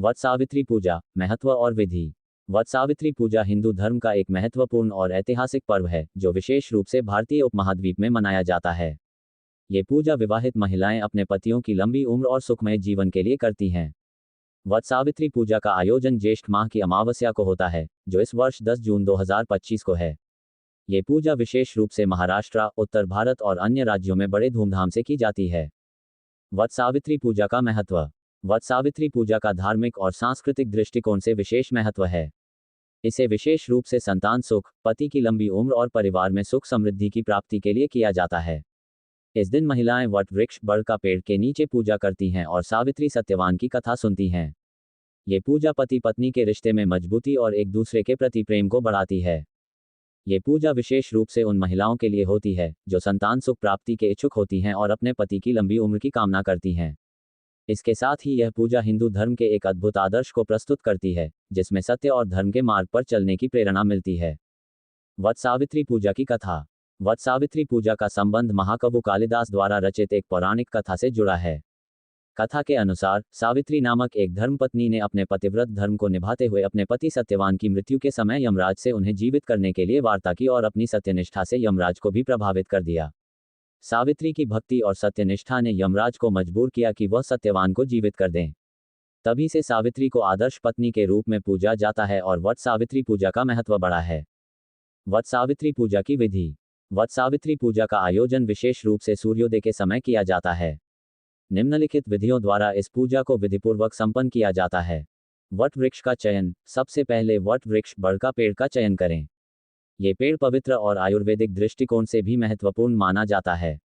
वट सावित्री पूजा, महत्व और विधि। वट सावित्री पूजा हिंदू धर्म का एक महत्वपूर्ण और ऐतिहासिक पर्व है जो विशेष रूप से भारतीय उपमहाद्वीप में मनाया जाता है। ये पूजा विवाहित महिलाएं अपने पतियों की लंबी उम्र और सुखमय जीवन के लिए करती हैं। वट सावित्री पूजा का आयोजन ज्येष्ठ माह की अमावस्या को होता है, जो इस वर्ष 10 जून 2025 को है। ये पूजा विशेष रूप से महाराष्ट्र, उत्तर भारत और अन्य राज्यों में बड़े धूमधाम से की जाती है। वट सावित्री पूजा का महत्व। वट सावित्री पूजा का धार्मिक और सांस्कृतिक दृष्टिकोण से विशेष महत्व है। इसे विशेष रूप से संतान सुख, पति की लंबी उम्र और परिवार में सुख समृद्धि की प्राप्ति के लिए किया जाता है। इस दिन महिलाएं वट वृक्ष, बड़ का पेड़ के नीचे पूजा करती हैं और सावित्री सत्यवान की कथा सुनती हैं। ये पूजा पति पत्नी के रिश्ते में मजबूती और एक दूसरे के प्रति प्रेम को बढ़ाती है। ये पूजा विशेष रूप से उन महिलाओं के लिए होती है जो संतान सुख प्राप्ति के इच्छुक होती हैं और अपने पति की लंबी उम्र की कामना करती हैं। इसके साथ ही यह पूजा हिंदू धर्म के एक अद्भुत आदर्श को प्रस्तुत करती है, जिसमें सत्य और धर्म के मार्ग पर चलने की प्रेरणा मिलती है। वट सावित्री पूजा की कथा। वट सावित्री पूजा का संबंध महाकवि कालिदास द्वारा रचित एक पौराणिक कथा से जुड़ा है। कथा के अनुसार सावित्री नामक एक धर्मपत्नी ने अपने पतिव्रत धर्म को निभाते हुए अपने पति सत्यवान की मृत्यु के समय यमराज से उन्हें जीवित करने के लिए वार्ता की और अपनी सत्यनिष्ठा से यमराज को भी प्रभावित कर दिया। सावित्री की भक्ति और सत्यनिष्ठा ने यमराज को मजबूर किया कि वह सत्यवान को जीवित कर दें। तभी से सावित्री को आदर्श पत्नी के रूप में पूजा जाता है और वट सावित्री पूजा का महत्व बढ़ा है। वट सावित्री पूजा की विधि। वट सावित्री पूजा का आयोजन विशेष रूप से सूर्योदय के समय किया जाता है। निम्नलिखित विधियों द्वारा इस पूजा को विधिपूर्वक संपन्न किया जाता है। वट वृक्ष का चयन। सबसे पहले वट वृक्ष, बड़ का पेड़ का चयन करें। ये पेड़ पवित्र और आयुर्वेदिक दृष्टिकोण से भी महत्वपूर्ण माना जाता है।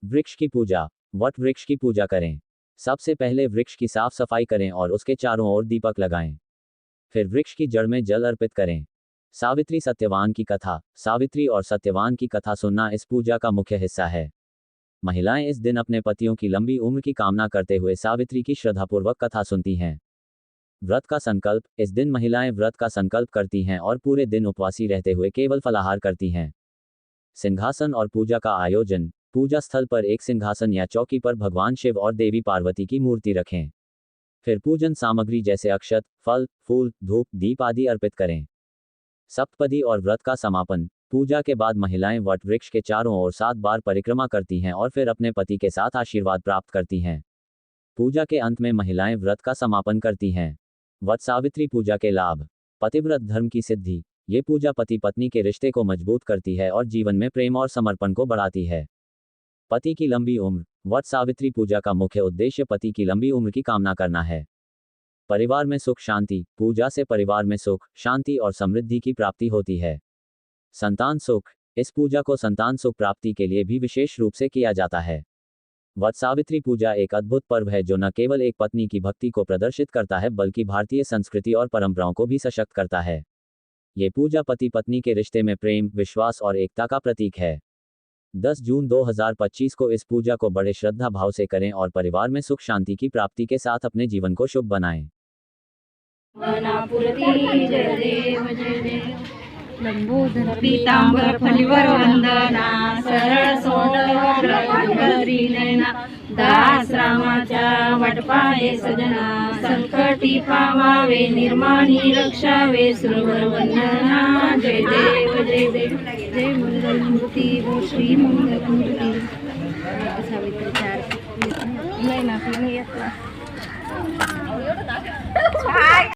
वृक्ष की पूजा। वट वृक्ष की पूजा करें। सबसे पहले वृक्ष की साफ सफाई करें और उसके चारों ओर दीपक लगाएं। फिर वृक्ष की जड़ में जल अर्पित करें। सावित्री सत्यवान की कथा। सावित्री और सत्यवान की कथा सुनना इस पूजा का मुख्य हिस्सा है। महिलाएं इस दिन अपने पतियों की लंबी उम्र की कामना करते हुए सावित्री की श्रद्धापूर्वक कथा सुनती हैं। व्रत का संकल्प। इस दिन महिलाएं व्रत का संकल्प करती हैं और पूरे दिन उपवासी रहते हुए केवल फलाहार करती हैं। सिंहासन और पूजा का आयोजन। पूजा स्थल पर एक सिंहासन या चौकी पर भगवान शिव और देवी पार्वती की मूर्ति रखें। फिर पूजन सामग्री जैसे अक्षत, फल, फूल, धूप, दीप आदि अर्पित करें। सप्तपदी और व्रत का समापन। पूजा के बाद महिलाएं वट वृक्ष के चारों ओर 7 बार परिक्रमा करती हैं और फिर अपने पति के साथ आशीर्वाद प्राप्त करती हैं। पूजा के अंत में महिलाएं व्रत का समापन करती हैं। वट सावित्री पूजा के लाभ। पतिव्रत धर्म की सिद्धि। ये पूजा पति पत्नी के रिश्ते को मजबूत करती है और जीवन में प्रेम और समर्पण को बढ़ाती है। पति की लंबी उम्र। वट सावित्री पूजा का मुख्य उद्देश्य पति की लंबी उम्र की कामना करना है। परिवार में सुख शांति। पूजा से परिवार में सुख, शांति और समृद्धि की प्राप्ति होती है। संतान सुख। इस पूजा को संतान सुख प्राप्ति के लिए भी विशेष रूप से किया जाता है। वट सावित्री पूजा एक अद्भुत पर्व है जो न केवल एक पत्नी की भक्ति को प्रदर्शित करता है बल्कि भारतीय संस्कृति और परंपराओं को भी सशक्त करता है। ये पूजा पति पत्नी के रिश्ते में प्रेम, विश्वास और एकता का प्रतीक है। 10 जून 2025 को इस पूजा को बड़े श्रद्धा भाव से करें और परिवार में सुख शांति की प्राप्ति के साथ अपने जीवन को शुभ बनाएं। लंबोदर पीतांबर फलिवर वंदना, सरळ सोंडवरी नयना, दास रामाच्या वटपाये सजना, संकटी पावावे निर्माणी रक्षावे, सुरवर वंदना, जय देव जय देव, जय मंगल मूर्ती वो श्री मंगल मूर्ती। सावित्री 4 नाही ना, नाही येत ना.